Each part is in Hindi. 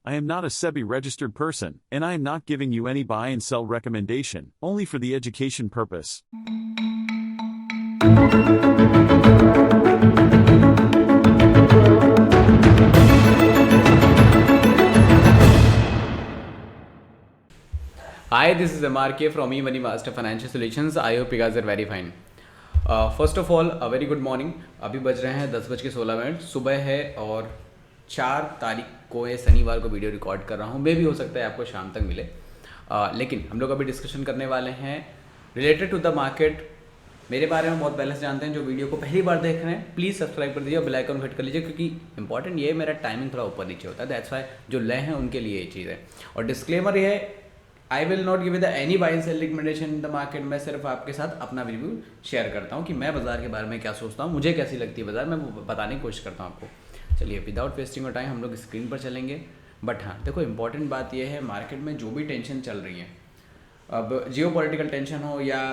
I am not a SEBI registered person, and I am not giving you any buy and sell recommendation, only for the education purpose. Hi, this is MRK from eMoney Master Financial Solutions. I hope you guys are very fine. First of all very good morning. अभी बज रहे हैं 10:16 सुबह है और 4 तारीख को ये शनिवार को वीडियो रिकॉर्ड कर रहा हूँ. मे भी हो सकता है आपको शाम तक मिले, लेकिन हम लोग अभी डिस्कशन करने वाले हैं रिलेटेड टू द मार्केट. मेरे बारे में बहुत पहले से जानते हैं. जो वीडियो को पहली बार देख रहे हैं प्लीज़ सब्सक्राइब कर दीजिए और बेल आइकन हिट कर लीजिए, क्योंकि इंपॉर्टेंट ये मेरा टाइमिंग थोड़ा ऊपर नीचे होता है. दैट्स वाई जो ले हैं उनके लिए ये चीज़ है. और डिस्क्लेमर ये है, I will not give the any buy and sell recommendation in the market. मैं सिर्फ आपके साथ अपना रिव्यू शेयर करता हूँ कि मैं बाजार के बारे में क्या सोचता हूँ, मुझे कैसी लगती है बाजार, मैं वो बताने की कोशिश करता हूँ आपको. चलिए विदाउट वेस्टिंग ऑफ टाइम हम लोग स्क्रीन पर चलेंगे. बट हाँ देखो, इंपॉर्टेंट बात यह है, मार्केट में जो भी टेंशन चल रही है, अब जियो पॉलिटिकल टेंशन हो या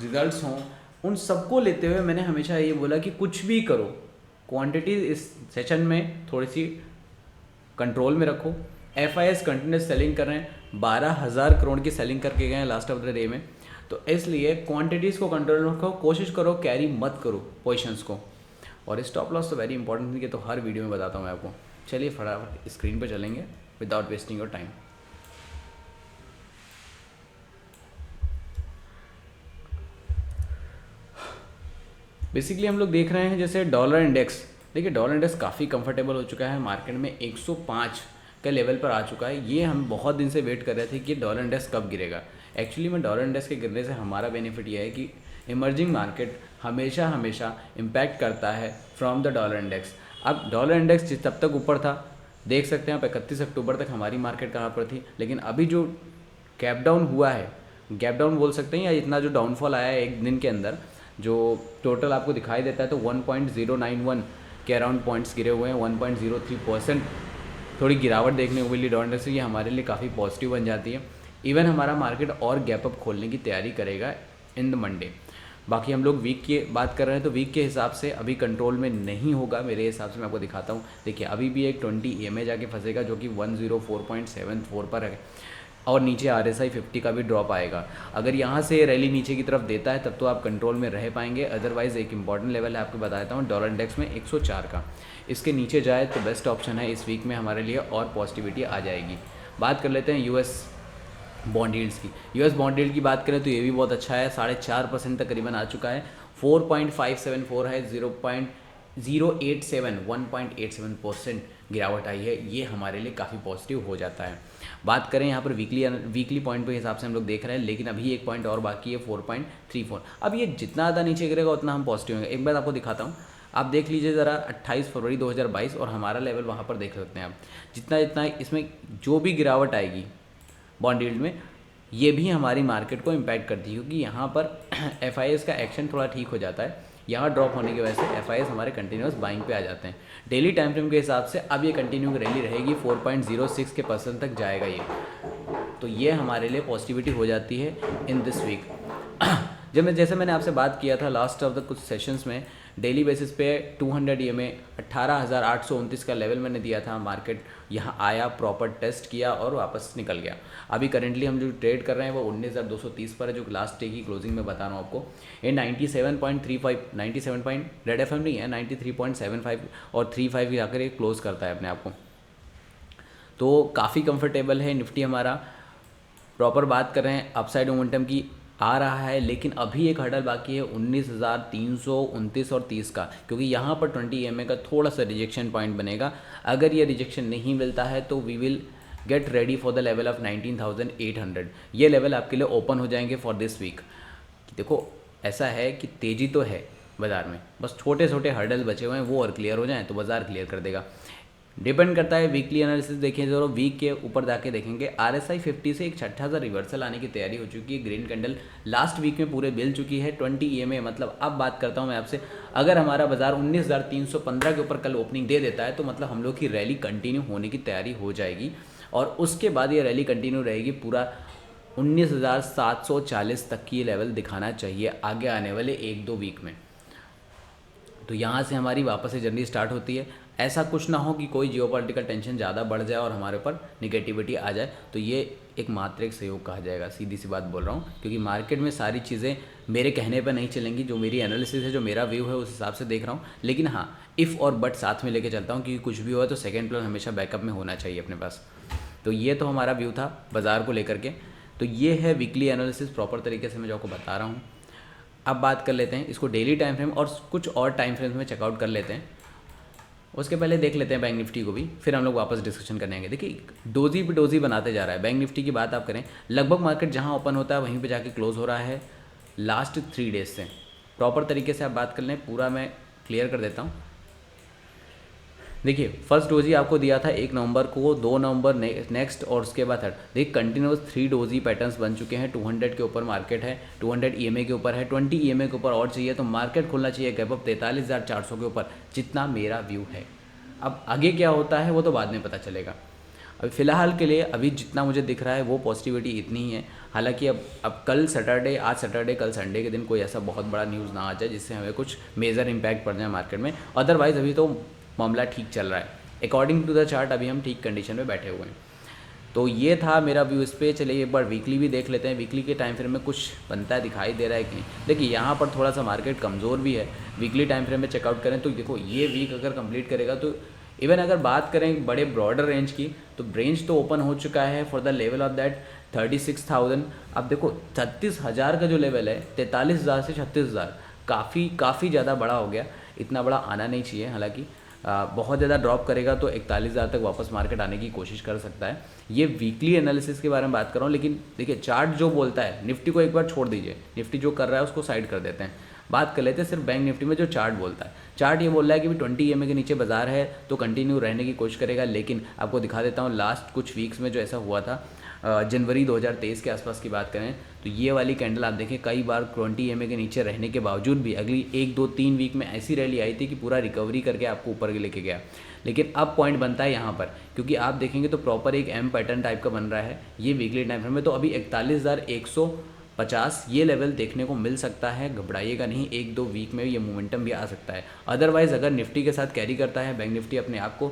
रिजल्ट्स हों, उन सबको लेते हुए मैंने हमेशा ये बोला कि कुछ भी करो, क्वांटिटी इस सेशन में थोड़ी सी कंट्रोल में रखो. FIS कंटिन्यूस सेलिंग कर रहे हैं, 12,000 करोड़ की सेलिंग करके गए हैं लास्ट ऑफ द डे में. तो इसलिए क्वांटिटीज़ को कंट्रोल में रखो, कोशिश करो कैरी मत करो पोजीशंस को. और स्टॉप लॉस तो वेरी इंपॉर्टेंट है, कि तो हर वीडियो में बताता हूँ मैं आपको. चलिए फटाफट स्क्रीन पर चलेंगे without wasting your time. Basically हम लोग देख रहे हैं जैसे डॉलर इंडेक्स. देखिए डॉलर इंडेक्स काफ़ी कंफर्टेबल हो चुका है, मार्केट में 105 के लेवल पर आ चुका है. ये हम बहुत दिन से वेट कर रहे थे कि डॉलर इंडेक्स कब गिरेगा. एक्चुअली में डॉलर इंडेक्स के गिरने से हमारा बेनिफिट ये है कि इमर्जिंग मार्केट हमेशा हमेशा इम्पैक्ट करता है फ्रॉम द डॉलर इंडेक्स. अब डॉलर इंडेक्स तब तक ऊपर था, देख सकते हैं आप 31 अक्टूबर तक हमारी मार्केट कहाँ पर थी. लेकिन अभी जो गैप डाउन हुआ है, गैप डाउन बोल सकते हैं, या इतना जो डाउनफॉल आया है एक दिन के अंदर, जो टोटल आपको दिखाई देता है, तो 1.091 के अराउंड पॉइंट्स गिरे हुए हैं. 1.03% थोड़ी गिरावट देखने को मिली डॉलर इंडेक्स से. ये हमारे लिए काफ़ी पॉजिटिव बन जाती है. इवन हमारा मार्केट और गैप अप खोलने की तैयारी करेगा इन द मंडे. बाकी हम लोग वीक की बात कर रहे हैं, तो वीक के हिसाब से अभी कंट्रोल में नहीं होगा मेरे हिसाब से. मैं आपको दिखाता हूँ. देखिए अभी भी एक 20 EMA जाके फंसेगा, जो कि 104.74 पर है. और नीचे RSI 50 का भी ड्रॉप आएगा. अगर यहाँ से रैली नीचे की तरफ देता है तब तो आप कंट्रोल में रह पाएंगे. अदरवाइज़ एक इंपॉर्टेंट लेवल है, आपको बता देता हूँ, डॉलर इंडेक्स में 104 का. इसके नीचे जाए तो बेस्ट ऑप्शन है इस वीक में हमारे लिए, और पॉजिटिविटी आ जाएगी. बात कर लेते हैं US बॉन्ड यील्ड्स की. US बॉन्ड यील्ड की बात करें तो ये भी बहुत अच्छा है, 4.5% तकरीबन आ चुका है. 4.574 है, 0.087 1.87% गिरावट आई है. ये हमारे लिए काफ़ी पॉजिटिव हो जाता है. बात करें यहाँ पर वीकली पॉइंट के हिसाब से हम लोग देख रहे हैं, लेकिन अभी एक पॉइंट और बाकी है, 4.34. अब ये जितना ज़्यादा नीचे गिरेगा उतना हम पॉजिटिव होंगे. एक बार आपको दिखाता हूँ, आप देख लीजिए ज़रा 28 फरवरी 2022 और हमारा लेवल वहाँ पर देख सकते हैं आप. जितना जितना इसमें जो भी गिरावट आएगी बॉन्ड यील्ड में, ये भी हमारी मार्केट को इम्पैक्ट करती है, क्योंकि यहाँ पर FIS का एक्शन थोड़ा ठीक हो जाता है. यहाँ ड्रॉप होने की वजह से FIS हमारे कंटिन्यूस बाइंग पे आ जाते हैं. डेली टाइम फ्रेम के हिसाब से अब ये कंटिन्यू रैली रहेगी, 4.06 के % तक जाएगा ये. तो ये हमारे लिए पॉजिटिविटी हो जाती है इन दिस वीक. जैसे मैंने आपसे बात किया था लास्ट ऑफ द कुछ सेशंस में, डेली बेसिस पे 200 EMA 18,829 का लेवल मैंने दिया था. मार्केट यहाँ आया, प्रॉपर टेस्ट किया और वापस निकल गया. अभी करेंटली हम जो ट्रेड कर रहे हैं वो 19,230 पर है, जो लास्ट डे की क्लोजिंग में बता रहा हूँ आपको. ये 97.35 97 पॉइंट रेड FM नहीं है, 93.75 और 35 जाकर ये क्लोज करता है अपने आप को. तो काफ़ी कंफर्टेबल है निफ्टी हमारा. प्रॉपर बात कर रहे हैं, अपसाइड मोमेंटम की आ रहा है, लेकिन अभी एक हर्डल बाकी है 19,329 और 30 का, क्योंकि यहाँ पर 20 EMA का थोड़ा सा रिजेक्शन पॉइंट बनेगा. अगर ये रिजेक्शन नहीं मिलता है तो we will get ready for the level of 19,800. ये लेवल आपके लिए ओपन हो जाएंगे फॉर दिस वीक. देखो ऐसा है कि तेज़ी तो है बाज़ार में, बस छोटे छोटे हर्डल बचे हुए हैं, वो और क्लियर हो जाएँ तो बाज़ार क्लियर कर देगा. डिपेंड करता है. वीकली एनालिसिस देखें जरूर, वीक के ऊपर जाके देखेंगे, RSI 50 से एक छठा सा रिवर्सल आने की तैयारी हो चुकी है. ग्रीन कैंडल लास्ट वीक में पूरे मिल चुकी है 20 EMA. मतलब अब बात करता हूं मैं आपसे, अगर हमारा बाजार 19,315 के ऊपर कल ओपनिंग दे देता है तो मतलब हम लोग की रैली कंटिन्यू होने की तैयारी हो जाएगी. और उसके बाद ये रैली कंटिन्यू रहेगी पूरा 19,740 तक की लेवल दिखाना चाहिए आगे आने वाले 1-2 वीक में. तो यहाँ से हमारी वापस से जर्नी स्टार्ट होती है. ऐसा कुछ ना हो कि कोई जियोपॉलिटिकल टेंशन ज़्यादा बढ़ जाए और हमारे ऊपर निगेटिविटी आ जाए, तो ये एक मात्रिक सहयोग कहा जाएगा। सीधी सी बात बोल रहा हूँ, क्योंकि मार्केट में सारी चीज़ें मेरे कहने पर नहीं चलेंगी, जो मेरी एनालिसिस है, जो मेरा व्यू है, उस हिसाब से देख रहा हूँ। लेकिन हाँ, इफ़ और बट साथ में लेके चलता हूँ, क्योंकि कुछ भी हुआ तो सेकेंड प्लान हमेशा बैकअप में होना चाहिए अपने पास। तो ये तो हमारा व्यू था बाज़ार को लेकर के। तो ये है वीकली एनालिसिस, प्रॉपर तरीके से मैं जो आपको बता रहा हूँ। अब बात कर लेते हैं इसको डेली टाइम फ्रेम और कुछ और टाइम फ्रेम्स में चेकआउट कर लेते हैं। उसके पहले देख लेते हैं बैंक निफ्टी को भी, फिर हम लोग वापस डिस्कशन करने आएंगे। देखिए डोजी पे डोजी बनाते जा रहा है। बैंक निफ्टी की बात आप करें, लगभग मार्केट जहां ओपन होता है वहीं पे जाके क्लोज हो रहा है लास्ट 3 डेज से। प्रॉपर तरीके से आप बात कर लें, पूरा मैं क्लियर कर देता हूँ। देखिए फर्स्ट डोजी आपको दिया था 1 नवंबर को, 2 नवंबर नेक्स्ट, और उसके बाद थर्ड। देखिए कंटिन्यूस 3 डोजी पैटर्न्स बन चुके हैं। 200 के ऊपर मार्केट है, 200 ईएमए के ऊपर है, 20 ईएमए के ऊपर और चाहिए तो मार्केट खुलना चाहिए गैप अप 43,400 के ऊपर, जितना मेरा व्यू है। अब आगे क्या होता है वो तो बाद में पता चलेगा। अभी फ़िलहाल के लिए अभी जितना मुझे दिख रहा है वो पॉजिटिविटी इतनी ही है। हालांकि अब कल सैटरडे, आज सैटरडे, कल संडे के दिन कोई ऐसा बहुत बड़ा न्यूज़ ना आ जाए जिससे हमें कुछ मेजर इम्पैक्ट पड़ जाए मार्केट में। अदरवाइज़ अभी तो मामला ठीक चल रहा है। अकॉर्डिंग टू द चार्ट अभी हम ठीक कंडीशन में बैठे हुए हैं। तो ये था मेरा व्यू इस पर। चलिए एक बार वीकली भी देख लेते हैं। वीकली के टाइम फ्रेम में कुछ बनता है, दिखाई दे रहा है कि नहीं। देखिए यहाँ पर थोड़ा सा मार्केट कमज़ोर भी है। वीकली टाइम फ्रेम में चेकआउट करें तो देखो ये वीक अगर कंप्लीट करेगा तो इवन अगर बात करें बड़े ब्रॉडर रेंज की, तो रेंज तो ओपन हो चुका है for the level of that 36,000। अब देखो 36,000 का जो लेवल है, 43,000 से 36,000, काफ़ी ज़्यादा बड़ा हो गया। इतना बड़ा आना नहीं चाहिए। हालांकि बहुत ज़्यादा ड्रॉप करेगा तो 41,000 तक वापस मार्केट आने की कोशिश कर सकता है। ये वीकली एनालिसिस के बारे में बात कर रहा हूँ। लेकिन देखिए चार्ट जो बोलता है, निफ्टी को एक बार छोड़ दीजिए, निफ्टी जो कर रहा है उसको साइड कर देते हैं, बात कर लेते हैं सिर्फ बैंक निफ्टी में जो चार्ट बोलता है। चार्ट ये बोल रहा है कि भी 20 ईएमए के नीचे बाजार है तो कंटिन्यू रहने की कोशिश करेगा। लेकिन आपको दिखा देता हूँ लास्ट कुछ वीक्स में जो ऐसा हुआ था, जनवरी 2023 के आसपास की बात करें तो ये वाली कैंडल आप देखें कई बार 20 ईएमए के नीचे रहने के बावजूद भी अगली 1, 2, 3 वीक में ऐसी रैली आई थी कि पूरा रिकवरी करके आपको ऊपर लेके गया। लेकिन अब पॉइंट बनता है यहाँ पर, क्योंकि आप देखेंगे तो प्रॉपर एक एम पैटर्न टाइप का बन रहा है ये वीकली टाइम फ्रेम में। तो अभी 41,150 ये लेवल देखने को मिल सकता है। घबराइएगा नहीं, 1-2 वीक में ये मोमेंटम भी आ सकता है। अदरवाइज़ अगर निफ्टी के साथ कैरी करता है बैंक निफ्टी अपने आप को,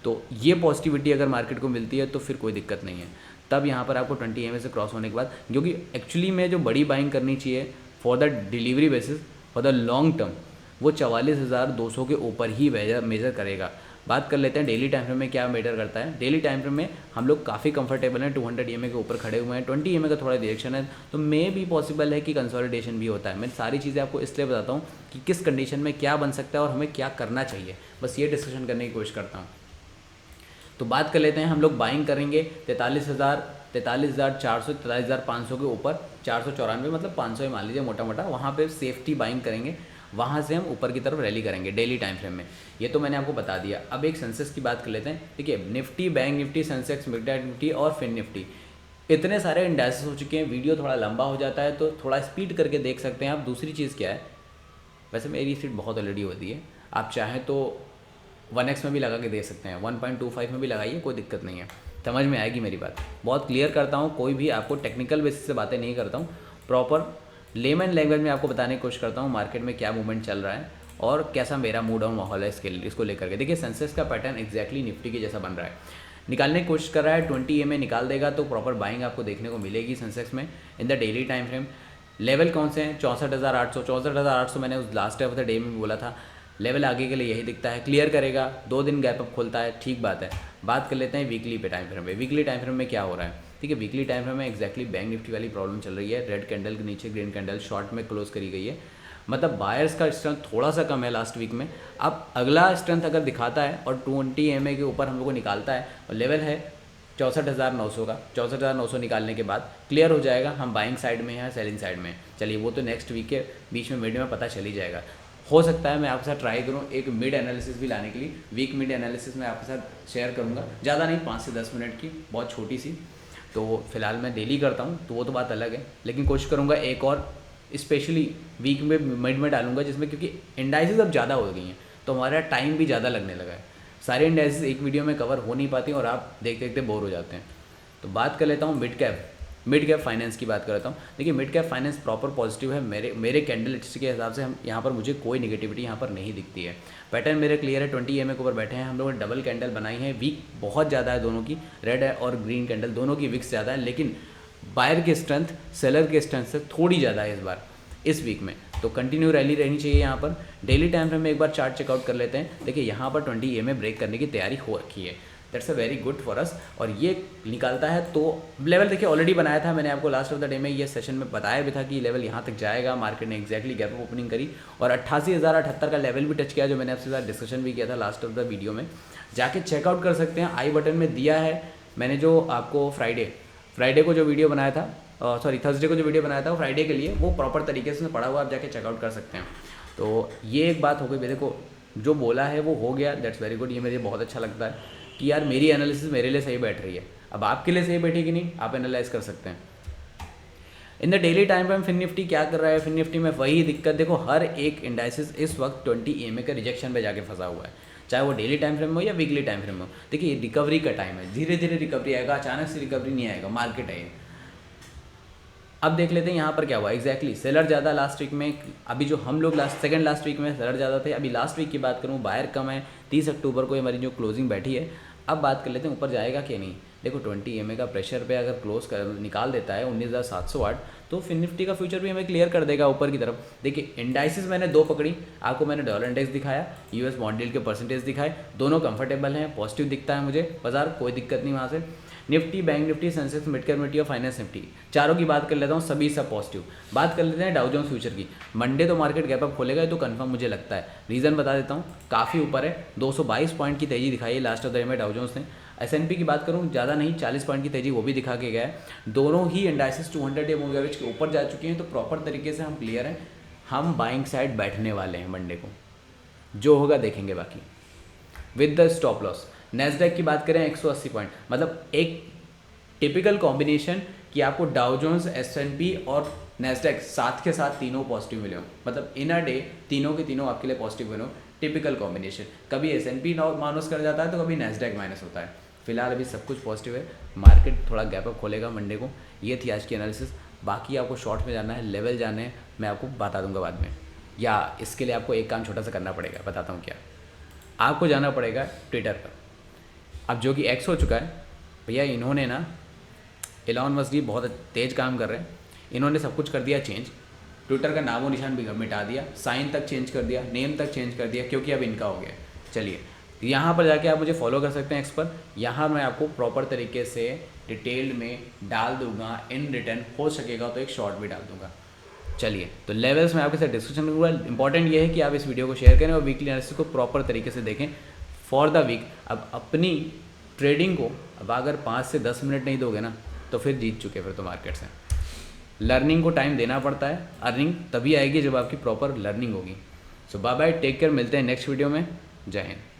तो ये पॉजिटिविटी अगर मार्केट को मिलती है तो फिर कोई दिक्कत नहीं है। तब यहाँ पर आपको 20 ईएमए से क्रॉस होने के बाद, क्योंकि एक्चुअली में जो बड़ी बाइंग करनी चाहिए for the delivery basis, for the long term, वो 44,200 के ऊपर ही मेजर करेगा। बात कर लेते हैं डेली टाइम फ्रेम में क्या मेटर करता है। डेली टाइम फ्रेम में हम लोग काफ़ी कंफर्टेबल हैं, 200 ईएमए के ऊपर खड़े हुए हैं। 20 ईएमए का थोड़ा डायरेक्शन है, तो मे भी पॉसिबल है कि कंसोलिडेशन भी होता है। मैं सारी चीज़ें आपको इसलिए बताता हूँ कि किस कंडीशन में क्या बन सकता है और हमें क्या करना चाहिए, बस ये डिस्कशन करने की कोशिश करता हूँ। तो बात कर लेते हैं, हम लोग बाइंग करेंगे 43,400, 43,500 के ऊपर, 494 मतलब 500 ही मान लीजिए मोटा मोटा, वहाँ पे सेफ्टी बाइंग करेंगे। वहाँ से हम ऊपर की तरफ रैली करेंगे डेली टाइम फ्रेम में। ये तो मैंने आपको बता दिया। अब एक सेंसेक्स की बात कर लेते हैं। देखिए Nifty, bank Nifty, Sensex, mid cap Nifty और फिन निफ्टी, इतने सारे इंडेक्सेस हो चुके हैं। वीडियो थोड़ा लंबा हो जाता है तो थोड़ा स्पीड करके देख सकते हैं आप। दूसरी चीज़ क्या है, वैसे मेरी स्पीड बहुत ऑलरेडी होती है, आप चाहें तो 1x में भी लगा के दे सकते हैं, 1.25 में भी लगाइए, कोई दिक्कत नहीं है। समझ में आएगी मेरी बात। बहुत क्लियर करता हूँ, कोई भी आपको टेक्निकल बेसिस से बातें नहीं करता हूँ, प्रॉपर लेमन लैंग्वेज में आपको बताने की कोशिश करता हूँ मार्केट में क्या मूवमेंट चल रहा है और कैसा मेरा मूड और माहौल है इसको लेकर के। देखिए सेंसेक्स का पैटर्न एक्जैक्टली निफ्टी के जैसा बन रहा है, निकालने की कोशिश कर रहा है। 20 ईएमए निकाल देगा तो प्रॉपर बाइंग आपको देखने को मिलेगी सेंसेक्स में इन the daily time frame. Level कौन से हैं, 64,800 मैंने उस लास्ट ऑफ द डे में बोला था। लेवल आगे के लिए यही दिखता है, क्लियर करेगा, 2 दिन गैप अप खोलता है, ठीक बात है। बात कर लेते हैं वीकली पे टाइम फ्रेम में। वीकली टाइम फ्रेम में क्या हो रहा है, ठीक है। वीकली टाइम फ्रेम में एक्जैक्टली बैंक निफ्टी वाली प्रॉब्लम चल रही है। रेड कैंडल के नीचे ग्रीन कैंडल शॉर्ट में क्लोज करी गई है, मतलब बायर्स का स्ट्रेंथ थोड़ा सा कम है लास्ट वीक में। अब अगला स्ट्रेंथ अगर दिखाता है और 20 ईएमए के ऊपर हम लोग को निकालता है और लेवल है 64,900 का, 64,900 निकालने के बाद क्लियर हो जाएगा हम बाइंग साइड में हैं सेलिंग साइड में। चलिए वो तो नेक्स्ट वीक के बीच में मिड में पता चल ही जाएगा। हो सकता है मैं आपके साथ ट्राई करूं एक मिड एनालिसिस भी लाने के लिए। वीक मिड एनालिसिस मैं आपके साथ शेयर करूंगा, ज़्यादा नहीं, 5 से 10 मिनट की, बहुत छोटी सी। तो फिलहाल मैं डेली करता हूं तो वो तो बात अलग है, लेकिन कोशिश करूंगा एक और स्पेशली वीक में मिड में डालूंगा, जिसमें क्योंकि इंडाइसिस अब ज़्यादा हो गई हैं तो हमारा टाइम भी ज़्यादा लगने लगा है। सारे इंडाइसिस एक वीडियो में कवर हो नहीं पाती और आप देखते देखते बोर हो जाते हैं। तो बात कर लेता हूँ mid cap. Mid cap finance की बात करता हूँ। देखिए mid cap finance proper positive है, मेरे कैंडल के हिसाब से हम यहाँ पर मुझे कोई नेगेटिविटी यहाँ पर नहीं दिखती है। पैटर्न मेरे क्लियर है, 20 EMA के ऊपर बैठे हैं हम लोगों ने, डबल कैंडल बनाई है, वीक बहुत ज़्यादा है दोनों की, रेड है और ग्रीन कैंडल दोनों की विक्स ज़्यादा है, लेकिन बायर की स्ट्रेंथ सेलर के स्ट्रेंथ से थोड़ी ज़्यादा है इस बार इस वीक में, तो कंटिन्यू रैली रहनी चाहिए यहाँ पर। डेली टाइम फ्रेम में एक बार चार्ट चेकआउट कर लेते हैं। देखिए यहाँ पर 20 EMA ब्रेक करने की तैयारी हो रखी है, that's a very good for us, और ये निकालता है तो लेवल देखिए ऑलरेडी बनाया था मैंने आपको लास्ट ऑफ द डे में, ये सेशन में बताया भी था कि लेवल यहाँ तक जाएगा। मार्केट ने एक्जैक्टली गैप ओपनिंग करी और 88,078 का लेवल भी टच किया, जो मैंने आपके साथ डिस्कशन भी किया था लास्ट ऑफ द वीडियो में, जाके चेकआउट कर सकते हैं। आई बटन में दिया है मैंने, जो आपको फ्राइडे को जो वीडियो बनाया था, थर्सडे को जो वीडियो बनाया था फ्राइडे के लिए, वो प्रॉपर तरीके से पढ़ा हुआ, आप जाके चेकआउट कर सकते हैं। तो ये एक बात हो गई, मेरे को जो बोला है वो हो गया, दैट्स वेरी गुड। ये मुझे बहुत अच्छा लगता है कि यार मेरी एनालिसिस मेरे लिए सही बैठ रही है। अब आपके लिए सही बैठी कि नहीं, आप एनालाइज कर सकते हैं। In the daily time frame फिन निफ्टी क्या कर रहा है, फिन निफ्टी में वही दिक्कत, देखो हर एक इंडाइसिस इस वक्त 20 EMA का रिजेक्शन पे जाके फंसा हुआ है, चाहे वो डेली टाइम फ्रेम हो या वीकली टाइम फ्रेम हो। देखिए रिकवरी का टाइम है, धीरे धीरे रिकवरी आएगा, अचानक से रिकवरी नहीं आएगा, मार्केट है। अब देख लेते हैं यहाँ पर क्या हुआ एग्जैक्टली। सेलर ज़्यादा लास्ट वीक में, अभी जो हम लोग सेकंड लास्ट वीक में सेलर ज़्यादा थे, अभी लास्ट वीक की बात करूँ बायर कम है। 30 अक्टूबर को हमारी जो क्लोजिंग बैठी है। अब बात कर लेते हैं ऊपर जाएगा कि नहीं। देखो 20 EMA का प्रेशर पे अगर निकाल देता है 19,708, तो फिन निफ्टी का फ्यूचर भी हमें क्लियर कर देगा ऊपर की तरफ। देखिए इंडाइसिस मैंने दो पकड़ी, आपको मैंने डॉलर इंडेक्स दिखाया, यूएस बॉन्ड यील्ड के परसेंटेज दिखाए, दोनों कंफर्टेबल हैं, पॉजिटिव दिखता है मुझे बाजार, कोई दिक्कत नहीं वहाँ से। Nifty, bank Nifty, Sensex, mid cap Nifty और फाइनेंस निफ्टी, चारों की बात कर लेता हूँ, सभी सब पॉजिटिव। बात कर लेते हैं डाउ जोन्स फ्यूचर की। मंडे तो मार्केट गैप अप खोलेगा, तो कंफर्म मुझे लगता है। रीज़न बता देता हूँ, काफ़ी ऊपर है, 222 पॉइंट की तेजी दिखाई है लास्ट ऑफ द डे में डाउ जोन्स ने। S&P की बात करूँ ज़्यादा नहीं, 40 पॉइंट की तेजी वो भी दिखा के गया है। दोनों ही इंडाइसिस 200 डे मूविंग एवरेज के ऊपर जा चुके हैं, तो प्रॉपर तरीके से हम क्लियर हैं, हम बाइंग साइड बैठने वाले हैं मंडे को, जो होगा देखेंगे बाकी with the stop loss. Nasdaq की बात करें 180 पॉइंट, मतलब एक टिपिकल कॉम्बिनेशन कि आपको डाउ जोन्स, S&P और नैस्डैक साथ के साथ तीनों पॉजिटिव मिले हो, मतलब इन अ डे तीनों के तीनों आपके लिए पॉजिटिव बने हो। टिपिकल कॉम्बिनेशन, कभी S&P माइनस कर जाता है तो कभी नैस्डैक माइनस होता है। फिलहाल अभी सब कुछ पॉजिटिव है, मार्केट थोड़ा गैप अप खोलेगा मंडे को। ये थी आज की एनालिसिस। बाकी आपको शॉर्ट में जाना है, लेवल जाने हैं, मैं आपको बता दूंगा बाद में, या इसके लिए आपको एक काम छोटा सा करना पड़ेगा, बताता हूँ क्या। आपको जाना पड़ेगा ट्विटर पर, अब जो कि X हो चुका है भैया, इन्होंने ना एलॉन मस्क बहुत तेज काम कर रहे हैं, इन्होंने सब कुछ कर दिया चेंज, ट्विटर का नामो निशान भी मिटा दिया, साइन तक चेंज कर दिया, नेम तक चेंज कर दिया, क्योंकि अब इनका हो गया। चलिए यहाँ पर जाके आप मुझे फॉलो कर सकते हैं एक्स पर, यहाँ मैं आपको प्रॉपर तरीके से डिटेल्ड में डाल दूंगा, इन रिटर्न हो सकेगा तो एक शॉर्ट भी डाल दूंगा। चलिए तो लेवल्स में आपके साथ डिस्कशन करूँगा। इंपॉर्टेंट ये है कि आप इस वीडियो को शेयर करें और वीकली एनालिसिस को प्रॉपर तरीके से देखें फॉर द वीक। अब अपनी ट्रेडिंग को अब अगर 5 से 10 मिनट नहीं दोगे ना, तो फिर जीत चुके फिर तो मार्केट से। लर्निंग को टाइम देना पड़ता है, अर्निंग तभी आएगी जब आपकी प्रॉपर लर्निंग होगी। सो बाय बाय, टेक केयर, मिलते हैं नेक्स्ट वीडियो में। जय हिंद।